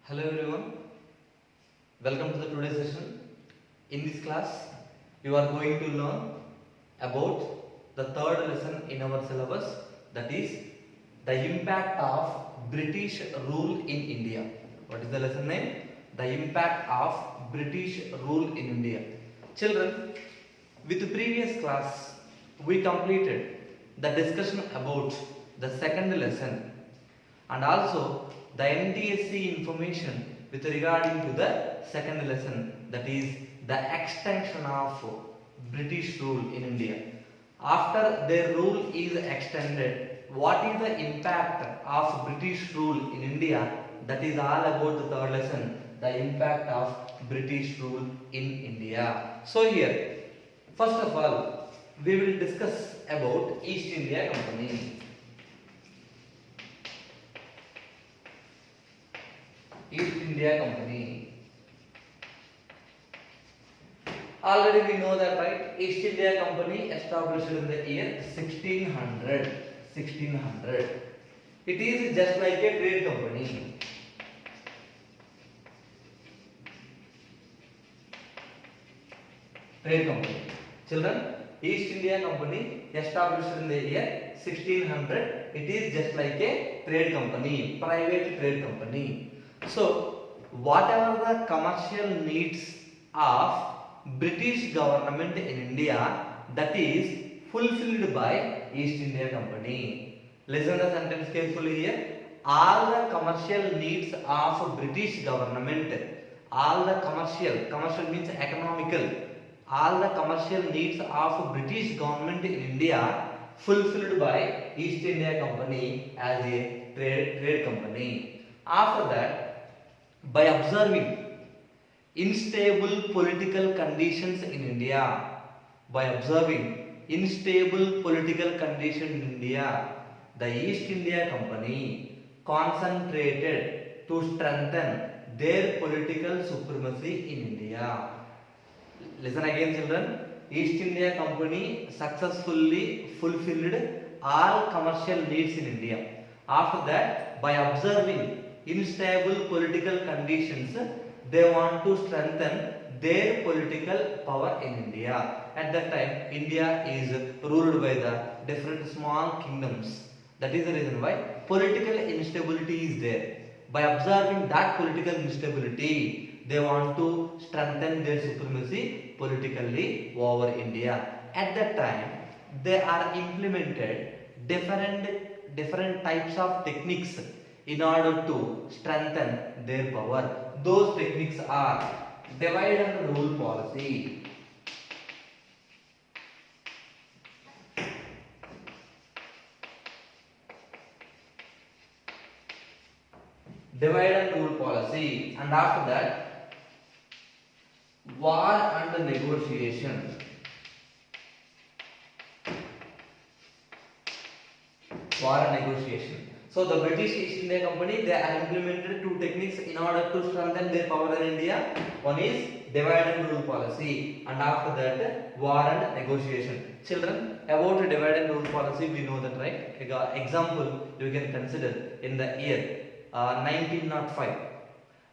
Hello everyone, welcome to the today's session. In this class, you are going to learn about the third lesson in our syllabus, that is the impact of British rule in India. What is the lesson name? The impact of British rule in India. Children, with the previous class, we completed the discussion about the second lesson and also the NTSC information with regarding to the second lesson, that is the extension of British rule in India. After their rule is extended, what is the impact of British rule in India? That is all about the third lesson, the impact of British rule in India. So here, first of all, we will discuss about East India Company. East India Company. Already we know that, right? East India Company established in the year 1600. 1600. It is just like a trade company. Trade company. Children, East India Company established in the year 1600. It is just like a trade company, private trade company. So, whatever the commercial needs of British government in India, that is fulfilled by East India Company. Listen the sentence carefully here. All the commercial needs of British government, all the commercial means economical, all the commercial needs of British government in India fulfilled by East India Company as a trade company. After that, by observing unstable political conditions in India, by observing unstable political conditions in India, the East India Company concentrated to strengthen their political supremacy in India. Listen again, children. East India Company successfully fulfilled all commercial needs in India. After that, by observing unstable political conditions, they want to strengthen their political power in India. At that time, India is ruled by the different small kingdoms. That is the reason why political instability is there. By observing that political instability, they want to strengthen their supremacy politically over India. At that time, they are implemented different types of techniques in order to strengthen their power. Those techniques are divide and rule policy, divide and rule policy, and after that war and negotiation. War and negotiation. So the British East India Company, they are implemented two techniques in order to strengthen their power in India. One is divide and rule policy, and after that war and negotiation. Children, about divide and rule policy, we know that, right? Example you can consider in the year 1905.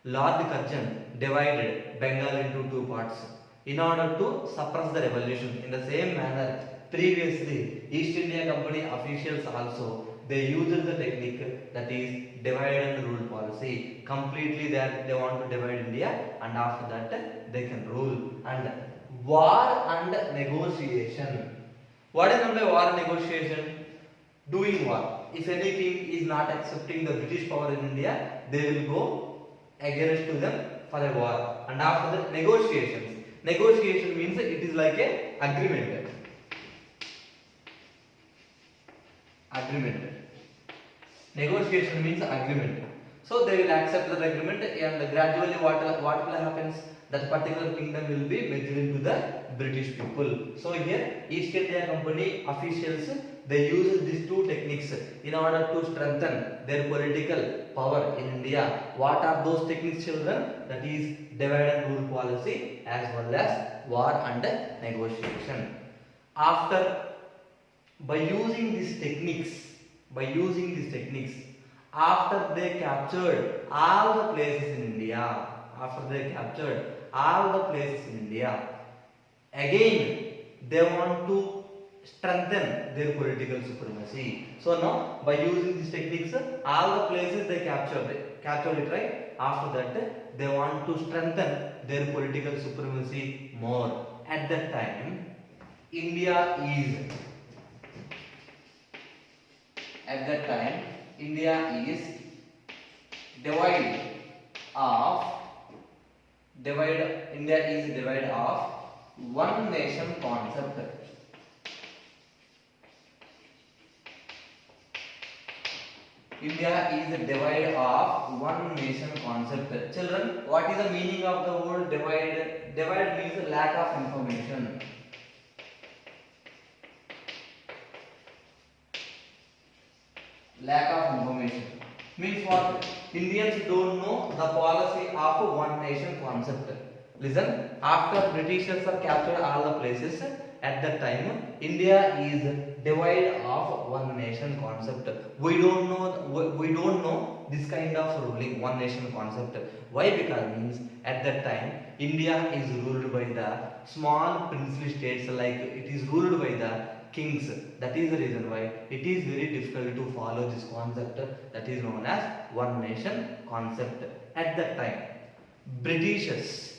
Lord Curzon divided Bengal into two parts in order to suppress the revolution. In the same manner, previously East India Company officials also, they used the technique, that is divide and rule policy. Completely they want to divide India, and after that they can rule. And war and negotiation. What is meant by war and negotiation? Doing war. If any king is not accepting the British power in India, they will go against to them for a war. And after that, negotiations. Negotiation means it is like a agreement. Agreement. Negotiation means agreement. So they will accept that agreement, and gradually what will happen? That particular kingdom will be merged into the British people. So here East India Company officials, they use these two techniques in order to strengthen their political power in India. What are those techniques, children? That is divide and rule policy as well as war and negotiation. By using these techniques, after they captured all the places in India, after they captured all the places in India, again they want to strengthen their political supremacy. So now by using these techniques, all the places they captured it, right? After that they want to strengthen their political supremacy more. At that time India is at that time India is divide of India is divide of one nation concept. India is a divide of one nation concept. Children, what is the meaning of the word divide? Divide means lack of information. Lack of information means what? Indians don't know the policy of one nation concept. Listen, after Britishers are captured all the places, at that time India is divide of one nation concept. We don't know this kind of ruling, one nation concept. Why? Because means at that time India is ruled by the small princely states, like it is ruled by the kings. That is the reason why it is very difficult to follow this concept that is known as one nation concept. At that time Britishers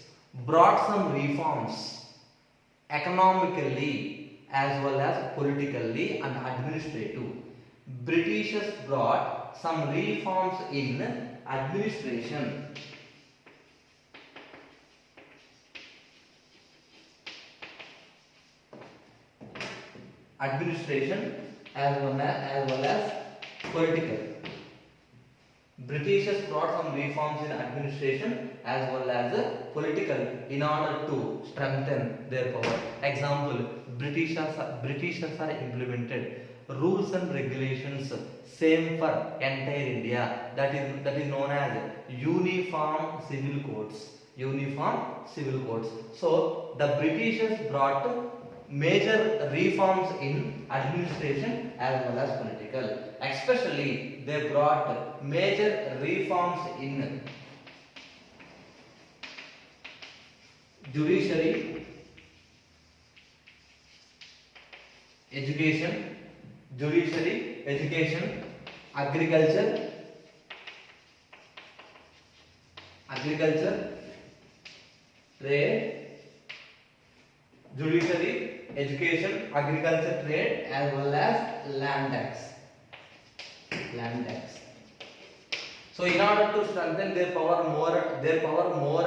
brought some reforms economically as well as politically and administrative. Britishers brought some reforms in administration, as well as political. Britishers brought some reforms in administration as well as political in order to strengthen their power. Example, Britishers are implemented rules and regulations same for entire India. That is known as uniform civil codes. Uniform civil codes. So the Britishers brought major reforms in administration as well as political. Especially they brought major reforms in judiciary, education, agriculture, trade, judiciary, education, agriculture, trade, as well as land tax. So in order to strengthen their power more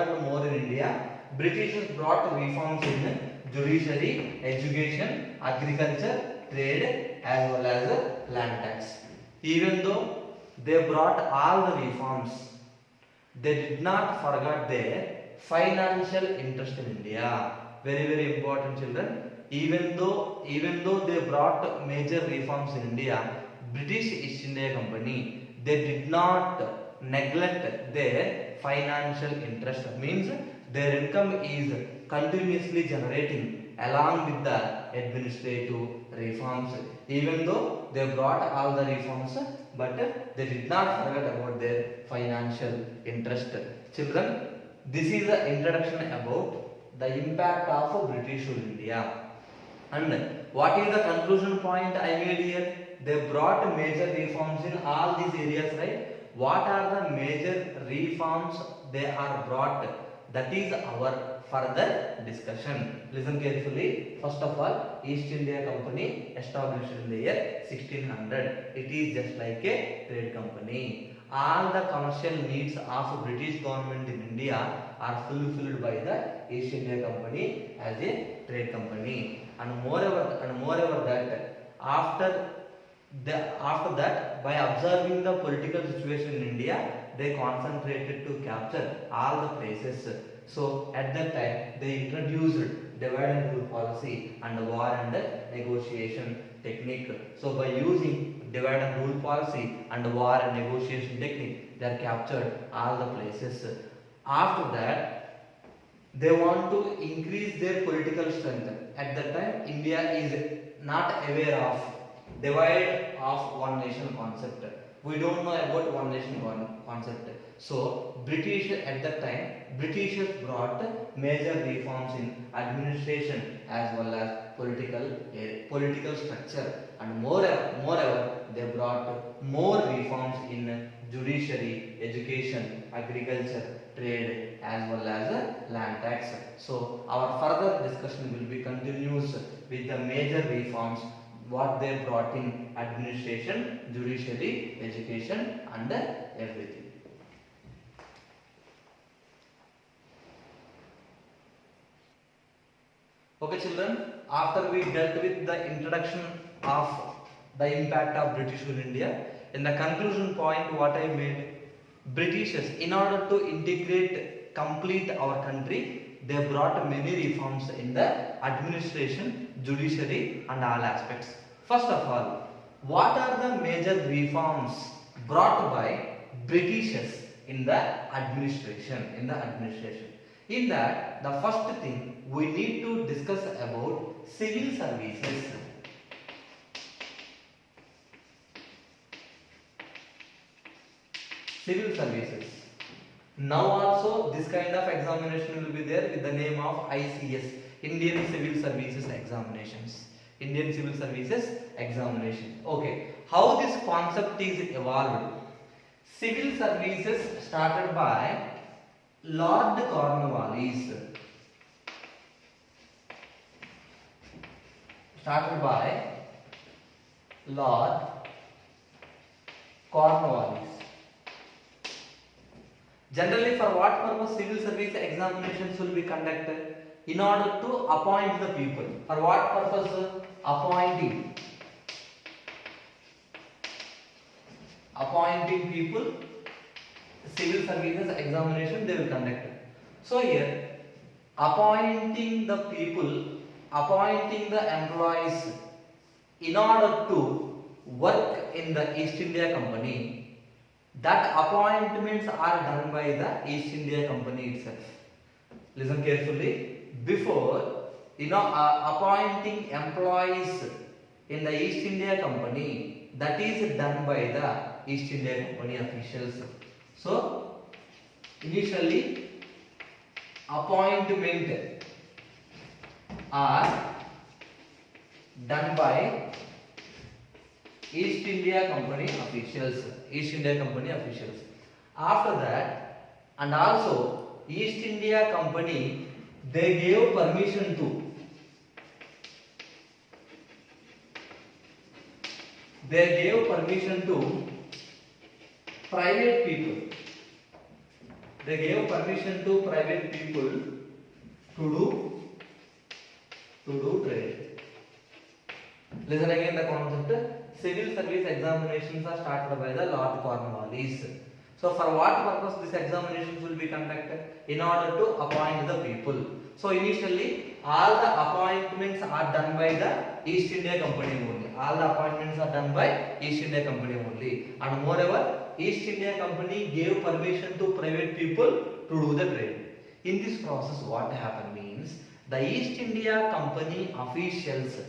and more in India, Britishers brought reforms in judiciary, education, agriculture, trade, as well as land tax. Even though they brought all the reforms, they did not forget their financial interest in India. Very important, children. Even though they brought major reforms in India, British East India Company, they did not neglect their financial interest. Means their income is continuously generating along with the administrative reforms. Even though they brought all the reforms, but they did not forget about their financial interest. Children, this is the introduction about the impact of British rule in India. And what is the conclusion point I made here? They brought major reforms in all these areas, right? What are the major reforms they are brought? That is our further discussion. Listen carefully. First of all, East India Company established in the year 1600. It is just like a trade company. All the commercial needs of British government in India are fulfilled by the East India Company as a trade company. And moreover that after that, by observing the political situation in India, they concentrated to capture all the places. So at that time they introduced divide and rule policy and war and negotiation technique. So by using divide and rule policy and war and negotiation technique, they captured all the places. After that, they want to increase their political strength. At that time, India is not aware of divide of one nation concept. We don't know about one nation one concept. So British at that time, Britishers brought major reforms in administration as well as political structure, and moreover they brought more reforms in judiciary, education, agriculture, trade as well as land tax. So our further discussion will be continuous with the major reforms what they brought in administration, judiciary, education and everything. Okay children, after we dealt with the introduction of the impact of British rule in India, in the conclusion point what I made, Britishers in order to integrate complete our country, they brought many reforms in the administration, judiciary and all aspects. First of all, what are the major reforms brought by Britishers in the administration? In that, the first thing we need to discuss about civil services. Civil services. Now also this kind of examination will be there with the name of ICS, Indian Civil Services Examinations. Indian Civil Services Examination. Okay, how this concept is evolved? Civil services started by Lord Cornwallis. Started by Lord Cornwallis. Generally, for what purpose civil service examinations will be conducted? In order to appoint the people. For what purpose? Appointing people. Civil services examination they will conduct. So here, appointing the people, appointing the employees in order to work in the East India Company, that appointments are done by the East India Company itself. Listen carefully. Before, appointing employees in the East India Company, that is done by the East India Company officials. So, initially, appointment are done by East India Company officials. East India Company officials. After that, and also East India Company, they gave permission to private people. They gave permission to private people to do trade. Listen again the concept. Civil service examinations are started by the Lord Cornwallis. So for what purpose these examinations will be conducted? In order to appoint the people. So initially all the appointments are done by the East India Company only. All the appointments are done by East India Company only. And moreover, East India Company gave permission to private people to do the trade. In this process what happened means, the East India Company officials,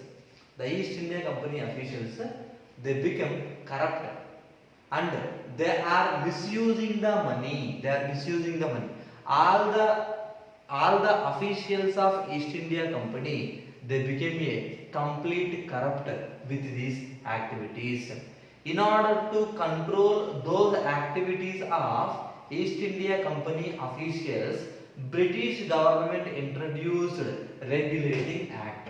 they become corrupt and they are misusing the money. All the officials of East India Company, they became a complete corrupt with these activities. In order to control those activities of East India Company officials, British government introduced Regulating Act.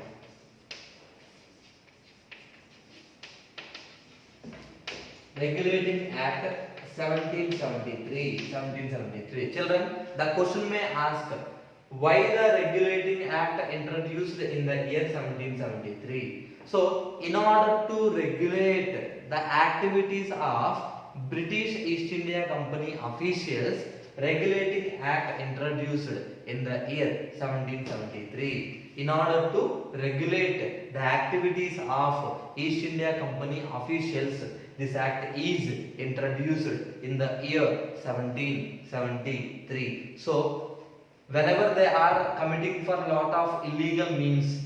Regulating Act 1773. Children, the question may ask, why the Regulating Act introduced in the year 1773? So, in order to regulate the activities of British East India Company officials, Regulating Act introduced in the year 1773. In order to regulate the activities of East India Company officials, this act is introduced in the year 1773. So, whenever they are committing for a lot of illegal means,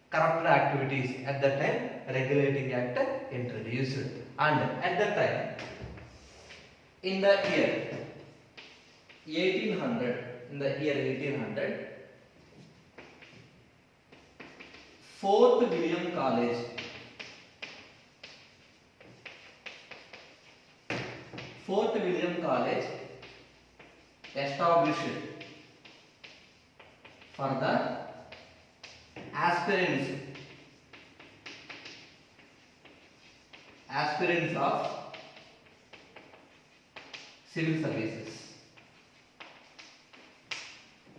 corrupt activities, at that time Regulating Act introduced. And at that time, in the year 1800, Fort William College established for the aspirants of civil services.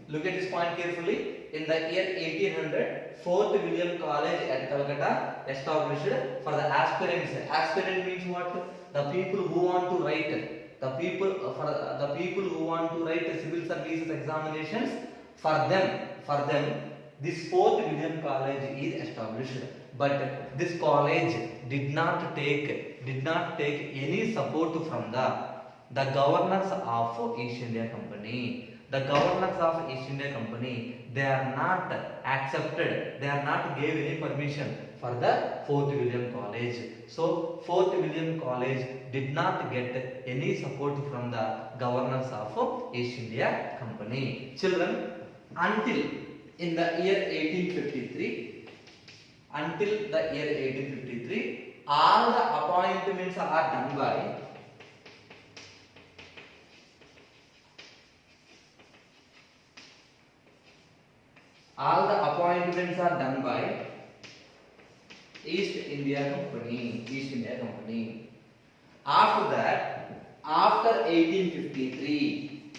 Look at this point carefully. In the year 1800, Fort William College at Calcutta established for the aspirants. Aspirant means what? The people who want to write. The people who want to write civil services examinations. For them, this Fort William College is established. But this college did not take any support from the governors of East India Company. The governors of East India Company, they are not accepted, they are not gave any permission for the Fort William College. So Fort William College did not get any support from the governors of East India Company. Children, until in the year 1853, all the appointments are done by East India Company. After that, after 1853,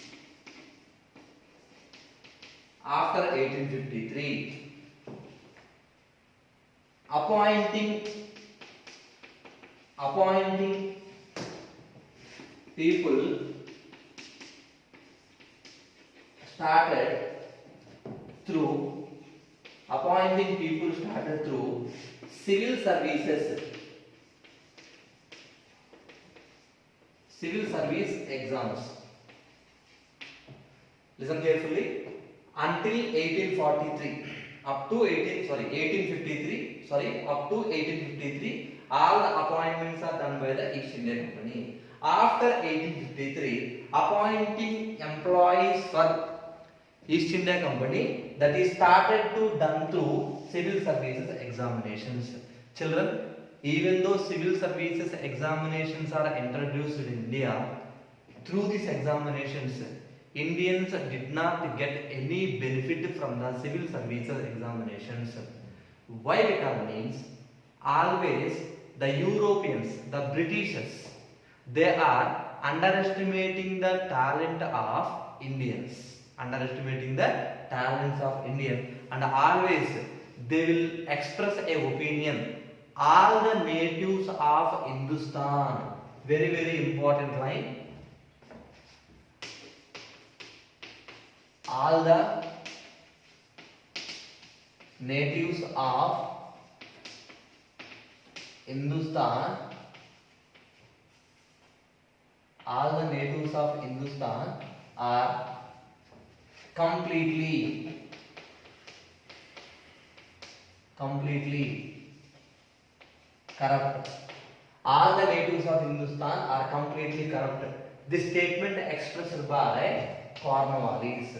appointing people started through civil service exams. Listen carefully. Until 1853, up to 1853, all the appointments are done by the East India Company. After 1853, appointing employees for East India Company, that is started to done through civil services examinations. Children, even though civil services examinations are introduced in India, through these examinations, Indians did not get any benefit from the civil services examinations. Why? Because means always the Europeans, the Britishers, they are underestimating the talent of Indians. Underestimating the talents of Indians, and always they will express a opinion. All the natives of Hindustan, very very important line. All the natives of Hindustan, are completely corrupt. All the natives of Hindustan are completely corrupt. This statement expressed by Cornwallis.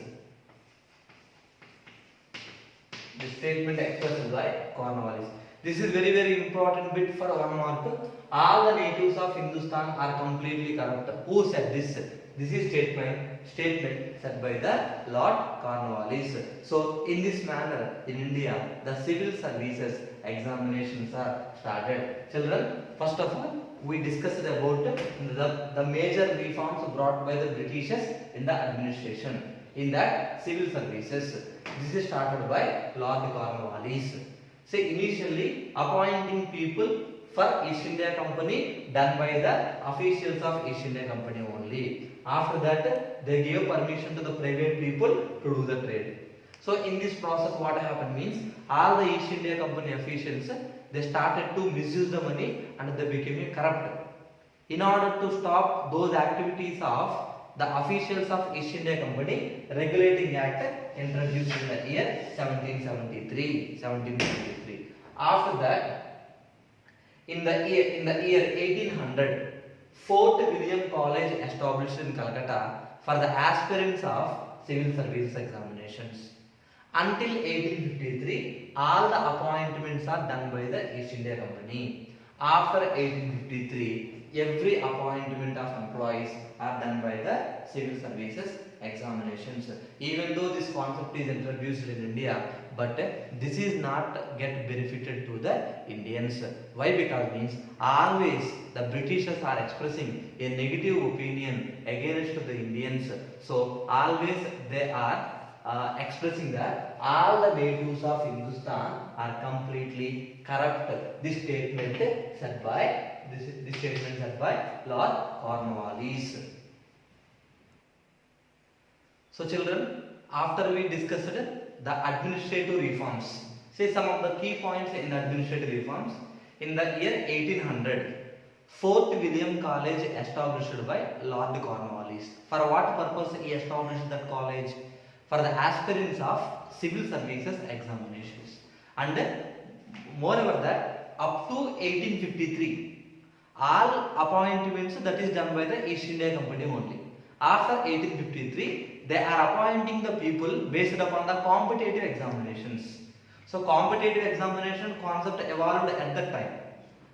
This is very very important bit for 1 mark. All the natives of Hindustan are completely corrupt. Who said this? This is statement said by the Lord Cornwallis. So in this manner, in India, the civil services examinations are started. Children, first of all, we discussed about the major reforms brought by the Britishers in the administration. In that, civil services. This is started by Lord Cornwallis. Say initially appointing people for East India Company done by the officials of East India Company only. After that, they gave permission to the private people to do the trade. So in this process, what happened means all the East India Company officials, they started to misuse the money and they became corrupt. In order to stop those activities of the officials of East India Company, Regulating Act introduced in the year 1773. After that, in the year 1800, Fort William College established in Calcutta for the aspirants of civil service examinations. Until 1853, all the appointments are done by the East India Company. After 1853, every appointment of employees are done by the civil services examinations. Even though this concept is introduced in India, but this is not get benefited to the Indians. Why? Because means always the Britishers are expressing a negative opinion against the Indians. So always they are expressing that all the natives of Hindustan are completely corrupt. This statement said by Lord Cornwallis. So children, after we discussed the administrative reforms, say some of the key points in the administrative reforms. In the year 1800, Fort William College established by Lord Cornwallis. For what purpose he established that college? For the aspirants of civil services examinations. And moreover that up to 1853, all appointments that is done by the East India Company only. After 1853, they are appointing the people based upon the competitive examinations. So competitive examination concept evolved at that time.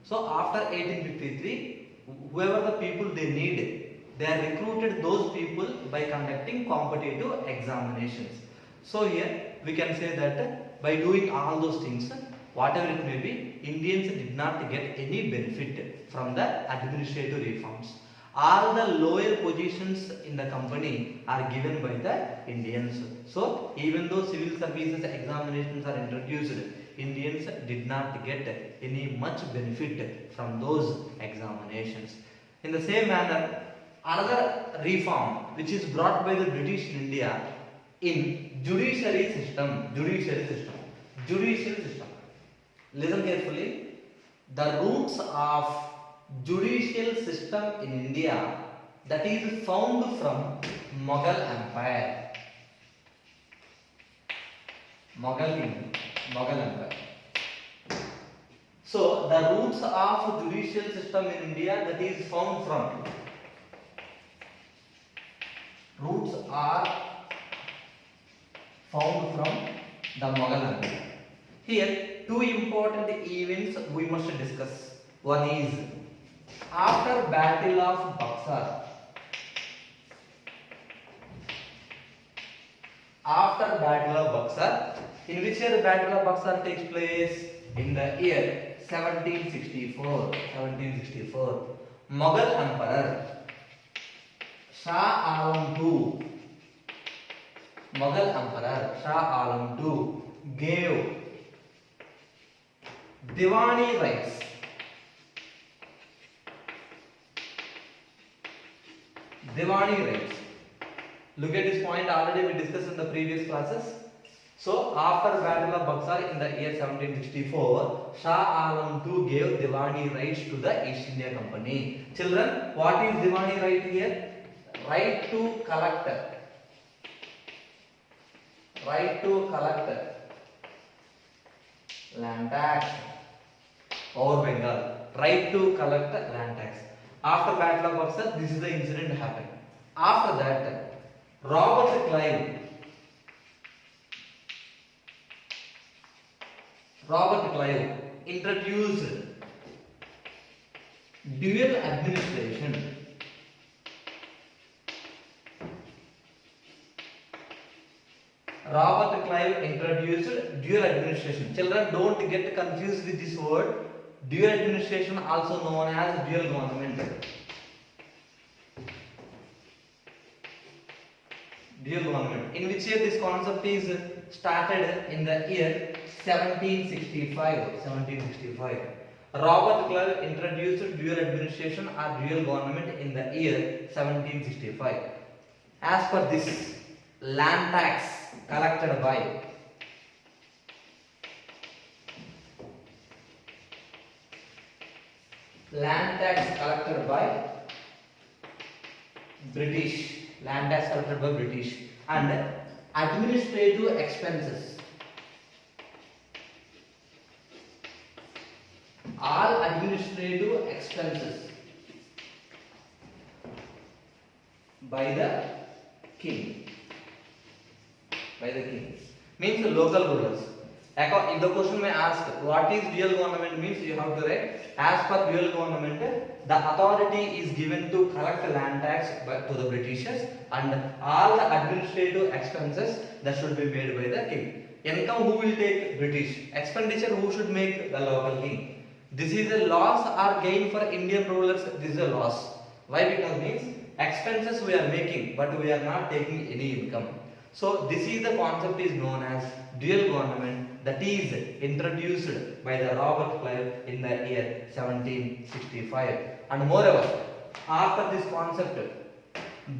So after 1853, whoever the people they need, they are recruited those people by conducting competitive examinations. So here we can say that by doing all those things, whatever it may be, Indians did not get any benefit from the administrative reforms. All the lower positions in the company are given by the Indians. So even though civil services examinations are introduced, Indians did not get any much benefit from those examinations. In the same manner, another reform which is brought by the British in India in judicial system. Listen carefully. The roots of judicial system in India that is found from Mughal Empire. Mughal Empire. So the roots of judicial system in India that is found from the Mughal Empire. Here two important events we must discuss. One is after Battle of Buxar. After Battle of Buxar, in which year the Battle of Buxar takes place? In the year 1764. Mughal Emperor Shah Alam II. Mughal Emperor Shah Alam II gave Diwani rights. Look at this point, already we discussed in the previous classes. So after Battle of Buxar in the year 1764, Shah Alam II gave Diwani rights to the East India Company. Children, what is Diwani right here? Right to collect land tax over Bengal. Right to collect land tax. After Battle of Buxar, this is the incident happened. After that, Robert Clive introduced dual administration. Robert Clive introduced dual administration. Children, don't get confused with this word. Dual administration, also known as dual government. In which year this concept is started? In the year 1765. Robert Clive introduced dual administration or dual government in the year 1765. As per this, land tax collected by British. And administrative expenses. All all administrative expenses by the king. By the king means the local rulers. If the question may ask what is dual government means, you have to write as per dual government the authority is given to collect land tax to the Britishers, and all the administrative expenses that should be made by the king. Income who will take? British. Expenditure who should make? The local king. This is a loss or gain for Indian rulers. This is a loss. Why? Because means expenses we are making but we are not taking any income. So this is the concept is known as dual government, that is introduced by the Robert Clive in the year 1765. And moreover, after this concept,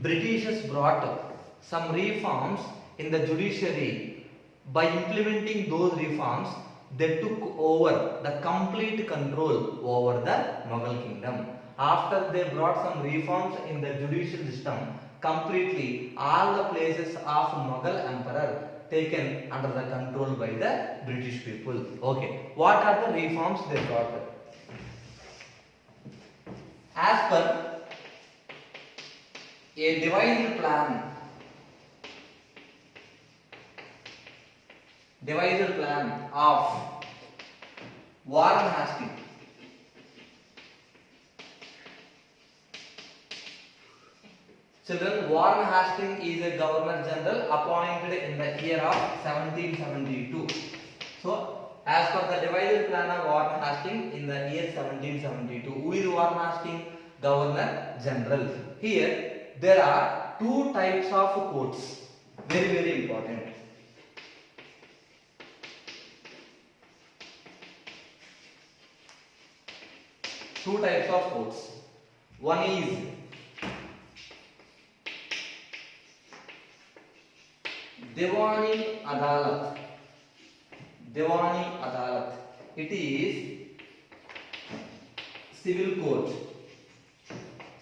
Britishers brought some reforms in the judiciary. By implementing those reforms, they took over the complete control over the Mughal kingdom. After they brought some reforms in the judicial system, completely all the places of Mughal emperor taken under the control by the British people. Okay, what are the reforms they brought? As per a devised plan of Warren Hastings, children, Warren Hastings is a Governor General appointed in the year of 1772. So, as per the devised plan of Warren Hastings in the year 1772, who is Warren Hastings? Governor General. Here, there are two types of courts. Very, very important. Two types of courts. One is Diwani Adalat. Diwani Adalat. It is civil court.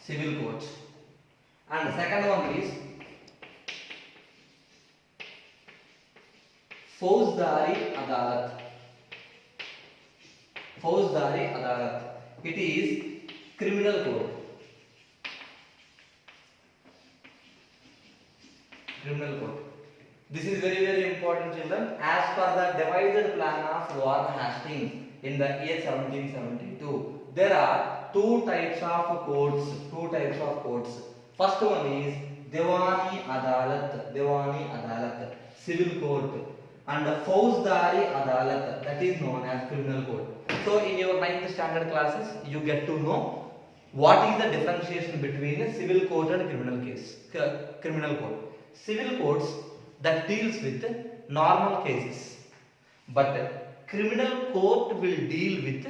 Civil court. And second one is Fauzdari Adalat. Fauzdari Adalat. It is criminal court. Criminal court. This is very, very important, children. As per the devised plan of Warren Hastings in the year 1772, there are two types of courts. Two types of courts. First one is Diwani Adalat. Diwani Adalat, civil court, and Fauzdari Adalat, that is known as criminal court. So in your 9th standard classes, you get to know what is the differentiation between a civil court and criminal court. Civil courts that deals with normal cases, but criminal court will deal with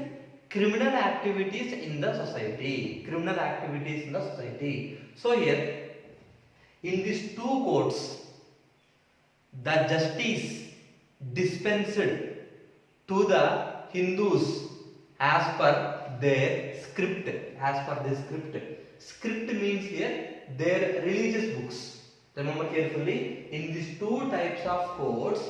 criminal activities in the society. Criminal activities in the society. So here, in these two courts, the justice dispensed to the Hindus as per their script. As per their script. Script means here their religious books. Remember carefully, in these two types of courts,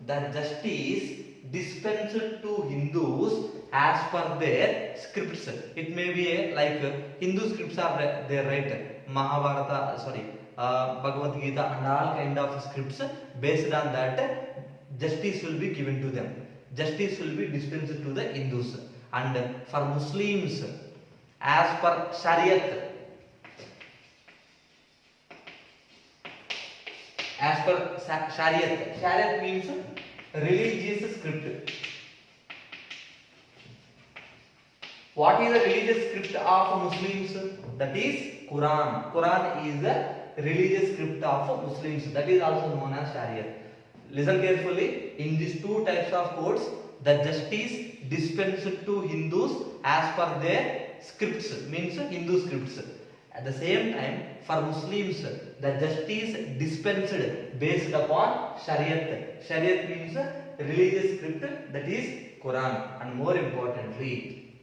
the justice dispensed to Hindus as per their scripts. It may be like Hindu scripts are there, right? Mahabharata, Bhagavad Gita and all kind of scripts. Based on that, justice will be given to them. Justice will be dispensed to the Hindus. And for Muslims, as per Shariat, as per Shariat. Shariat means religious script. What is the religious script of Muslims? That is Quran. Quran is the religious script of Muslims. That is also known as Shariat. Listen carefully. In these two types of courts, the justice dispensed to Hindus as per their scripts, means Hindu scripts. At the same time, for Muslims, the justice dispensed based upon Shariat. Shariat means religious script, that is Quran. And more importantly,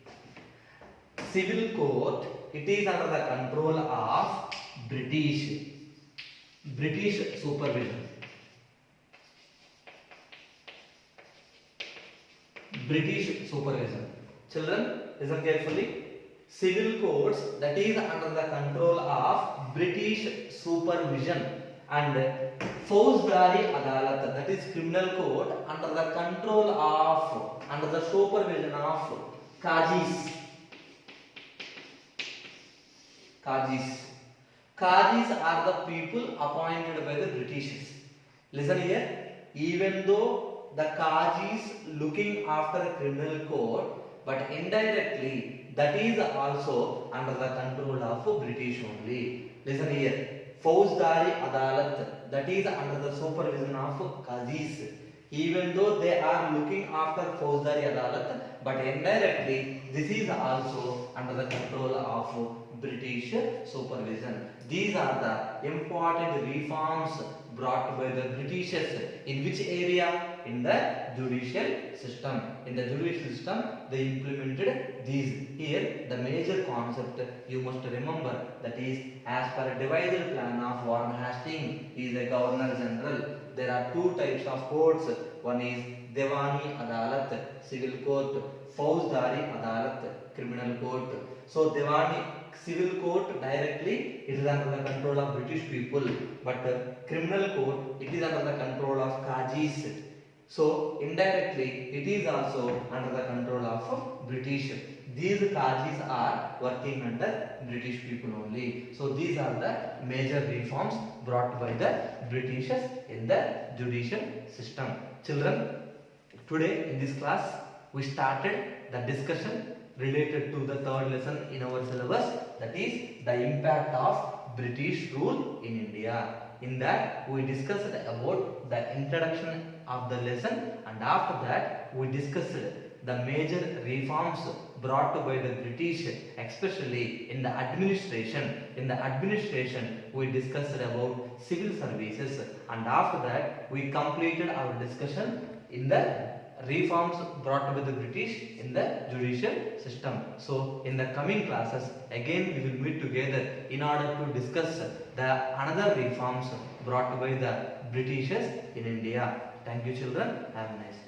civil court, it is under the control of British supervision. British supervision. Children, listen carefully. Civil courts that is under the control of British supervision, and Fauzdari Adalat that is criminal court under the control of, under the supervision of Qazis. Qazis. Qazis are the people appointed by the Britishers. Listen here. Even though the Qazis looking after a criminal court, but indirectly that is also under the control of British only. Listen here. Fauzdari Adalat that is under the supervision of Qazis. Even though they are looking after Fauzdari Adalat, but indirectly this is also under the control of British supervision. These are the important reforms brought by the Britishers in which area? In the judicial system. In the judicial system they implemented these. Here the major concept you must remember, that is, as per a devised plan of Warren Hastings, he is a Governor General. There are two types of courts. One is Devani Adalat, civil court; Fauzdari Adalat, criminal court. So Devani civil court directly it is under the control of British people, but criminal court it is under the control of Qazis. So indirectly it is also under the control of British. These Qazis are working under British people only. So these are the major reforms brought by the Britishers in the judicial system. Children, today in this class we started the discussion related to the third lesson in our syllabus, that is the impact of British rule in India. In that we discussed about the introduction of the lesson, and after that we discussed the major reforms brought by the British, especially in the administration. In the administration we discussed about civil services, and after that we completed our discussion in the reforms brought by the British in the judicial system. So in the coming classes again we will meet together in order to discuss the another reforms brought by the Britishers in India. Thank you children. Have a nice day.